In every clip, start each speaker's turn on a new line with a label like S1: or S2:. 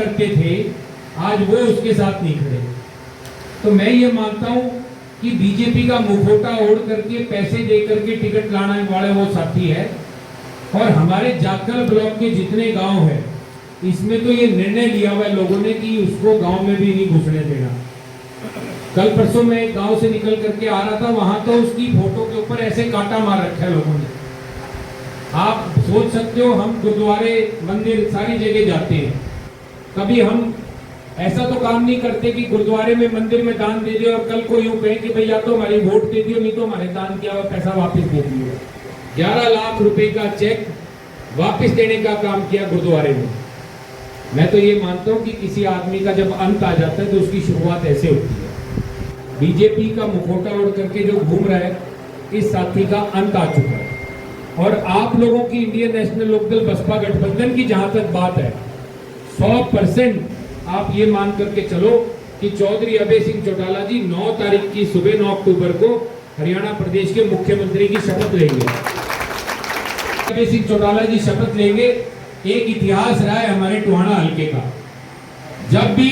S1: करते थे, आज वो उसके साथ नहीं खड़े। तो मैं ये मानता हूं कि बीजेपी का मुखौटा ओढ़ करके पैसे दे करके टिकट लाने वाले वो साथी है, और हमारे जाखल ब्लॉक के जितने गांव हैं इसमें तो ये निर्णय लिया हुआ है लोगों ने कि उसको गांव में भी नहीं घुसने देना। कल परसों मैं एक गांव से निकल करके आ रहा था, वहां तो उसकी फोटो के ऊपर ऐसे कांटा मार रखा है लोगों ने। आप सोच सकते हो, हम गुरुद्वारे मंदिर सारी जगह जाते हैं, कभी हम ऐसा तो काम नहीं करते कि गुरुद्वारे में मंदिर में दान दे दिए और कल को यूं कहे कि भाई या तो हमारी वोट दे दियो, नहीं तो हमारे दान किया हुआ पैसा वापस दे दियो। 11 लाख रुपए का चेक वापस देने का काम किया गुरुद्वारे में। मैं तो ये मानता हूं कि किसी आदमी का जब अंत आ जाता है तो उसकी शुरुआत ऐसे होती है। बीजेपी का मुखौटा ओढ़ करके जो घूम रहा है, इस साथी का अंत आ चुका है। और आप लोगों की इंडियन नेशनल लोकदल बसपा गठबंधन की जहां तक बात है, 100% आप ये मान करके चलो कि चौधरी अभय सिंह चौटाला जी 9 तारीख की सुबह 9 अक्टूबर को हरियाणा प्रदेश के मुख्यमंत्री की शपथ लेंगे। अभय सिंह चौटाला जी शपथ लेंगे। एक इतिहास रहा है हमारे टोहाना हलके का, जब भी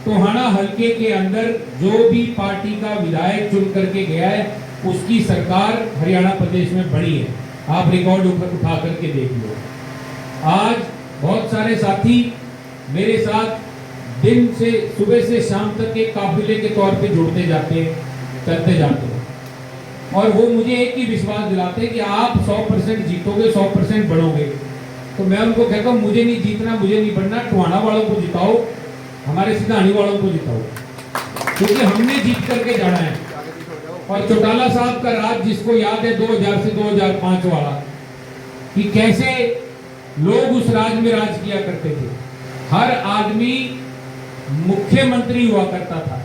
S1: टोहाना हलके के अंदर जो भी पार्टी का विधायक चुन करके गया है उसकी सरकार हरियाणा प्रदेश में बनी है। आप रिकॉर्ड उठा करके देख लो। आज बहुत सारे साथी मेरे साथ दिन से सुबह से शाम तक एक काफिले के तौर पे जुड़ते जाते हैं, चलते जाते हैं, और वो मुझे एक ही विश्वास दिलाते हैं कि आप 100% जीतोगे, 100% बढ़ोगे। तो मैं उनको कहता हूँ मुझे नहीं जीतना, मुझे नहीं बढ़ना, टोहाना वालों को जिताओ, हमारे सिधानी वालों को जिताओ, क्योंकि हमने जीत करके जाना है। और चौटाला साहब का राज जिसको याद है 2000 से 2005 वाला, कि कैसे लोग उस राज में राज किया करते थे। हर आदमी मुख्यमंत्री हुआ करता था।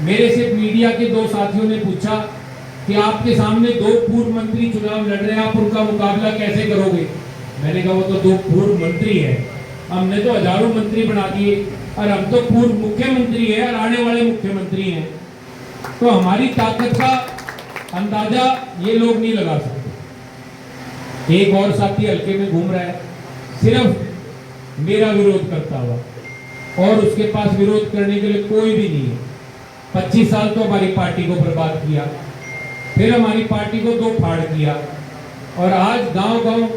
S1: मेरे से मीडिया के 2 साथियों ने पूछा कि आपके सामने 2 पूर्व मंत्री चुनाव लड़ रहे हैं, आप उनका मुकाबला कैसे करोगे? मैंने कहा वो तो 2 पूर्व मंत्री है, हमने तो हजारों मंत्री बना दिए, और हम तो पूर्व मुख्यमंत्री है और आने वाले मुख्यमंत्री हैं। तो हमारी ताकत का अंदाजा ये लोग नहीं लगा सकते। एक और साथी हल्के में घूम रहा है, सिर्फ मेरा विरोध करता हुआ, और उसके पास विरोध करने के लिए कोई भी नहीं है। 25 साल तो हमारी पार्टी को बर्बाद किया, फिर हमारी पार्टी को 2 फाड़ किया, और आज गांव-गांव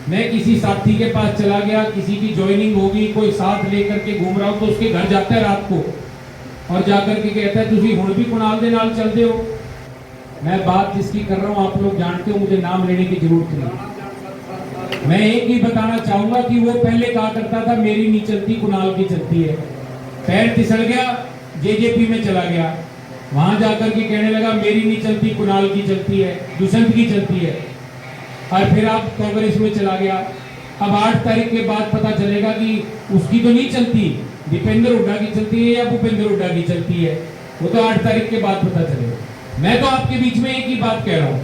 S1: मैं किसी साथी के पास चला गया, किसी की ज्वाइनिंग होगी, कोई साथ लेकर के घूम रहा हो तो उसके घर जाता है रात को और जाकर के कहता है तुझी हुण भी कुणाल दे नाल चलते हो। मैं बात जिसकी कर रहा हूं आप लोग जानते हो, मुझे नाम लेने की जरूरत नहीं। मैं एक ही बताना चाहूंगा कि वो पहले कहा करता था मेरी नहीं चलती कुणाल की चलती है, पैर फिसल गया जेजेपी में चला गया, वहां जाकर के कहने लगा मेरी नहीं चलती कुणाल की चलती है, दुष्यंत की चलती है, और फिर आप कांग्रेस में चला गया। अब 8 तारीख के बाद पता चलेगा कि उसकी तो नहीं चलती, दीपेंद्र हुड्डा की चलती है या भूपेंद्र हुड्डा की चलती है, वो तो 8 तारीख के बाद पता चलेगा। मैं तो आपके बीच में एक ही बात कह रहा हूं,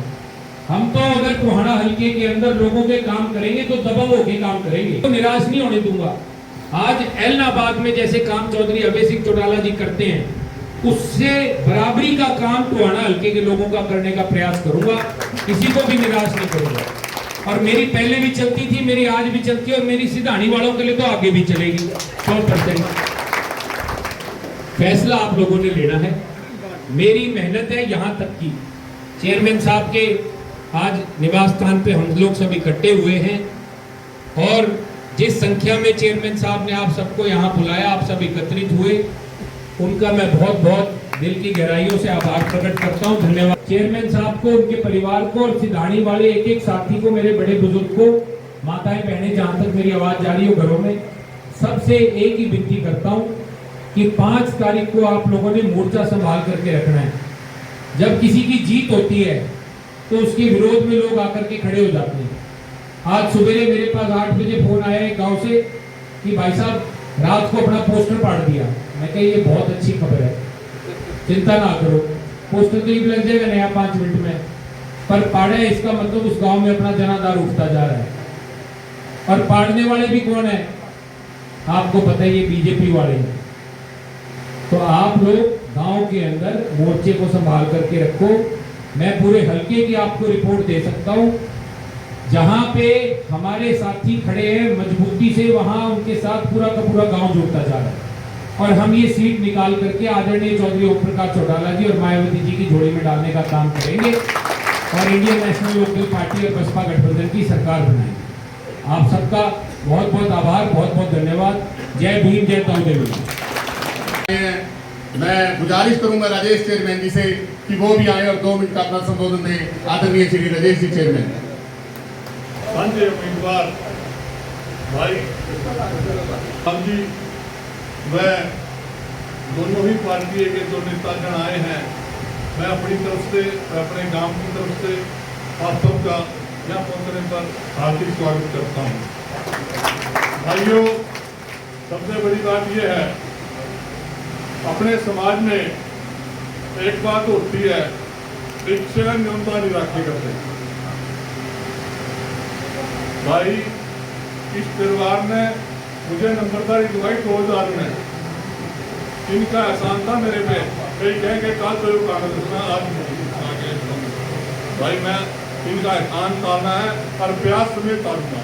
S1: हम तो अगर टोहाना हल्के के अंदर लोगों के काम करेंगे तो दबंग होके काम करेंगे, तो निराश नहीं होने दूंगा। आज एलनाबाद में जैसे काम चौधरी अभय सिंह चौटाला जी करते हैं, उससे बराबरी का काम टोहाना हल्के के लोगों का करने का प्रयास करूंगा, किसी को भी निराश नहीं करूंगा। और मेरी पहले भी चलती थी, मेरी आज भी चलती है, और मेरी सिधानी वालों के लिए तो आगे भी चलेगी 100%। फैसला आप लोगों ने लेना है, मेरी मेहनत है यहाँ तक की। चेयरमैन साहब के आज निवास स्थान पे हम लोग सब इकट्ठे हुए हैं, और जिस संख्या में चेयरमैन साहब ने आप सबको यहाँ बुलाया, आप सब एकत्रित हुए, उनका मैं बहुत बहुत दिल की गहराइयों से आभार प्रकट करता हूँ। धन्यवाद चेयरमैन साहब को, उनके परिवार को, और सिधानी वाले एक एक साथी को, मेरे बड़े बुजुर्ग को, माताएं बहनें जहां तक मेरी आवाज जा रही हो घरों में, सबसे एक ही विनती करता हूँ कि 5 तारीख को आप लोगों ने मोर्चा संभाल करके रखना है। जब किसी की जीत होती है तो उसके विरोध में लोग आकर के खड़े हो जाते हैं। आज सवेरे मेरे पास 8 बजे फोन आया है गाँव से कि भाई साहब रात को अपना पोस्टर फाड़ दिया। मैं कहा ये बहुत अच्छी खबर है, चिंता ना करो, पोस्टर तो ही लग जाएगा नया 5 मिनट में, पर पाड़े इसका मतलब उस गांव में अपना जनाधार उठता जा रहा है। और पाड़ने वाले भी कौन है आपको पता है, ये बीजेपी वाले हैं। तो आप लोग गांव के अंदर मोर्चे को संभाल करके रखो। मैं पूरे हल्के की आपको रिपोर्ट दे सकता हूं, जहां पे हमारे साथी खड़े हैं मजबूती से, वहां उनके साथ पूरा का पूरा गांव जुड़ता जा रहा है। और हम ये सीट निकाल करके आदरणीय चौधरी ओम प्रकाश चौटाला जी और मायावती जी की झोली में डालने का काम करेंगे और इंडियन नेशनल लोकल पार्टी और बसपा गठबंधन की सरकार बनाएंगे। आप सबका बहुत बहुत आभार, बहुत बहुत धन्यवाद। जय भीम, जय ताऊ।
S2: मैं गुजारिश करूंगा राजेश चेयरमैन जी से कि वो भी आए और 2 मिनट का अपना संबोधन दें। आदरणीय श्री राजेश जी चेयरमैन।
S3: साझे उम्मीदवार भाई हम जी व दोनों ही पार्टी के जो नेतागण आए हैं, मैं अपनी तरफ से, अपने गांव की तरफ से आप सबका यहाँ पहुँचने पर हार्दिक स्वागत करता हूँ। भाइयों, सबसे बड़ी बात यह है, अपने समाज में एक बात होती है, इच्छा न्यूनता नहीं रखी करते। भाई इस परिवार ने मुझे नंबरदारी दिलवाई 2000 में। इनका एहसान था मेरे पे, कई कहेंगे काल तो कागज में आज आगे। भाई मैं इनका एहसान तारना है और प्यार समेत तारूंगा।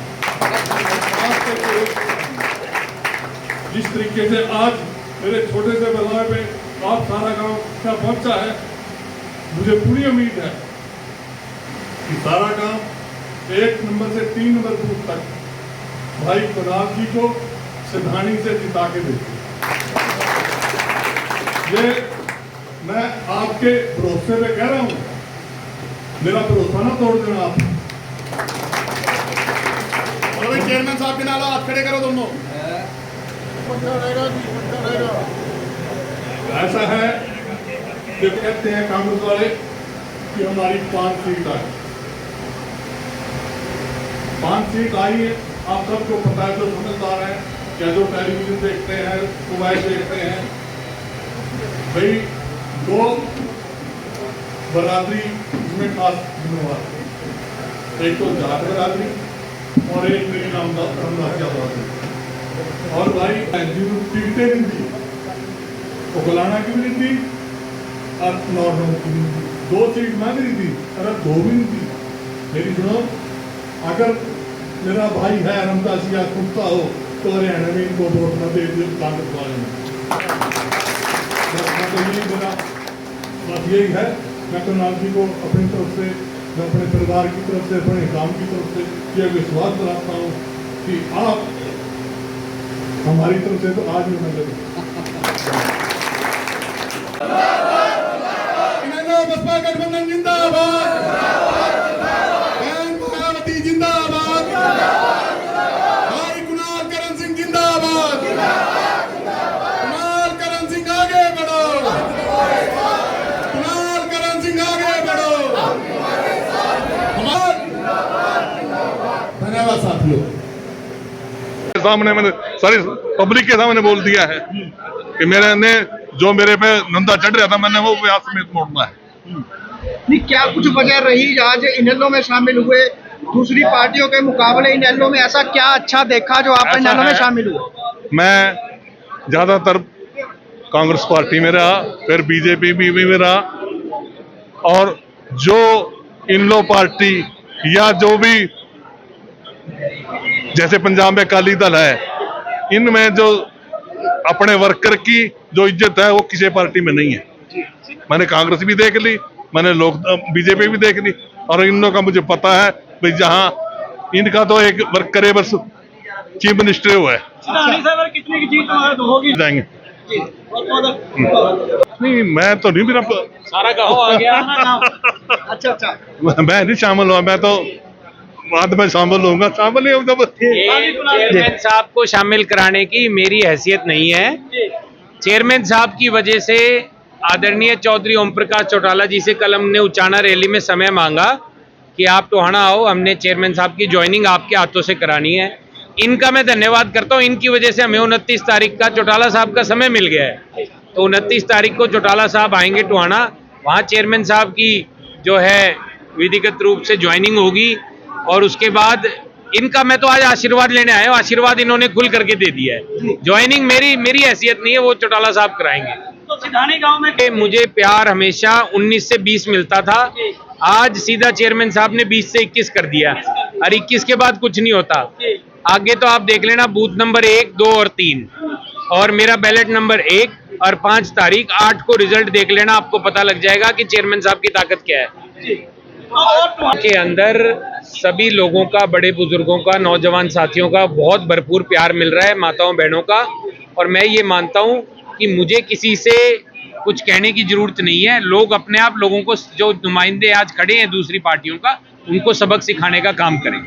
S3: जिस तरीके से आज मेरे छोटे से बदलाव पे आप सारा गांव क्या पहुंचा है, मुझे पूरी उम्मीद है कि सारा गांव 1 नंबर से 3 नंबर बूथ तक भाई कुणाल जी को सिधानी से जिता के देते। ये मैं आपके भरोसे पे कह रहा हूं, मेरा भरोसा ना तोड़ देना आप।
S2: और भाई चेयरमैन साहब के नाल हाथ खड़े करो दोनों।
S3: ऐसा है कि कहते हैं कांग्रेस वाले कि हमारी 5 सीट आई। 5 सीट आई है, आप सबको पता है, जो समझदार हैं या जो टेलीविजन देखते हैं, मोबाइल देखते हैं। भाई 2 बरादरी इसमें खास जिम्मेवार, एक तो जाट बरादरी और एक मेरी रामदासिया बरादरी। और भाई टिकटें नहीं थी, वो गुलाना की भी नहीं थी और नॉर्मल की भी नहीं थी। 2 सीट मांग रही थी, अगर 2 भी नहीं थी। मेरी सुनो, अगर मेरा भाई है रामदासिया कुत्ता हो तो हरियाणा में इनको वोट न दे दिए कांग्रेस वाले ने। तो यही मेरा बात यही है। मैं कुणाल जी को अपनी तरफ से, मैं अपने परिवार की तरफ से, अपने गांव की तरफ से यह विश्वास दिलाता हूँ कि आप हमारी तरफ से तो आज भी नजर
S2: बसपा गठबंधन जिंदाबाद, मायावती जिंदाबाद, भाई कुणाल करण सिंह जिंदाबाद, कुणाल करण सिंह आगे बढ़ो, कुणाल करण सिंह आगे बढ़ो। धन्यवाद साथियों।
S3: सामने मैंने सारी पब्लिक के सामने बोल दिया है कि मेरे ने जो मेरे पे नंदा चढ़ रहा था, मैंने वो ब्याज समेत मोड़ना है।
S4: नहीं, क्या कुछ वजह रही आज इनेलो में शामिल हुए? दूसरी पार्टियों के मुकाबले इनेलो में ऐसा क्या अच्छा देखा जो आप इनेलो में शामिल हुए?
S3: मैं ज्यादातर कांग्रेस पार्टी में रहा, फिर बीजेपी भी में रहा, और जो इनेलो पार्टी या जो भी जैसे पंजाब में अकाली दल है, इनमें जो अपने वर्कर की जो इज्जत है वो किसी पार्टी में नहीं है। मैंने कांग्रेस भी देख ली, मैंने बीजेपी भी देख ली, और इन लोगों का मुझे पता है भाई, जहां इनका तो एक वर्कर है, बस चीफ मिनिस्टर हुआ है।
S4: कितने की जीत होगी?
S3: जाएंगे नहीं, मैं तो नहीं, मेरा
S4: सारा गाँव आ गया ना। अच्छा,
S3: मैं नहीं शामिल हुआ, मैं तो बाद में शामिल होऊंगा। शामिल
S5: चेयरमैन साहब को शामिल कराने की मेरी हैसियत नहीं है। चेयरमैन साहब की वजह से आदरणीय चौधरी ओम प्रकाश चौटाला जी से कल हमने उचाना रैली में समय मांगा कि आप टोहाना आओ, हमने चेयरमैन साहब की ज्वाइनिंग आपके हाथों से करानी है। इनका मैं धन्यवाद करता हूं, इनकी वजह से हमें 29 तारीख का चौटाला साहब का समय मिल गया है। तो 29 तारीख को चौटाला साहब आएंगे टोहाना, वहाँ चेयरमैन साहब की जो है विधिगत रूप से ज्वाइनिंग होगी, और उसके बाद इनका मैं तो आज आशीर्वाद लेने आया हूँ, आशीर्वाद इन्होंने खुल करके दे दिया है। ज्वाइनिंग मेरी हैसियत नहीं है, वो चौटाला साहब कराएंगे।
S4: तो सिधानी गांव में
S5: मुझे प्यार हमेशा 19 से 20 मिलता था, आज सीधा चेयरमैन साहब ने 20 से 21 कर दिया। और 21 के बाद कुछ नहीं होता। आगे तो आप देख लेना, बूथ नंबर 1, 2 और 3 और मेरा बैलेट नंबर 1 और 5 तारीख 8 को रिजल्ट देख लेना, आपको पता लग जाएगा कि चेयरमैन साहब की ताकत क्या है। के अंदर सभी लोगों का, बड़े बुजुर्गों का, नौजवान साथियों का बहुत भरपूर प्यार मिल रहा है, माताओं बहनों का। और मैं ये मानता हूं कि मुझे किसी से कुछ कहने की जरूरत नहीं है। लोग अपने आप लोगों को, जो नुमाइंदे आज खड़े हैं दूसरी पार्टियों का, उनको सबक सिखाने का काम करें।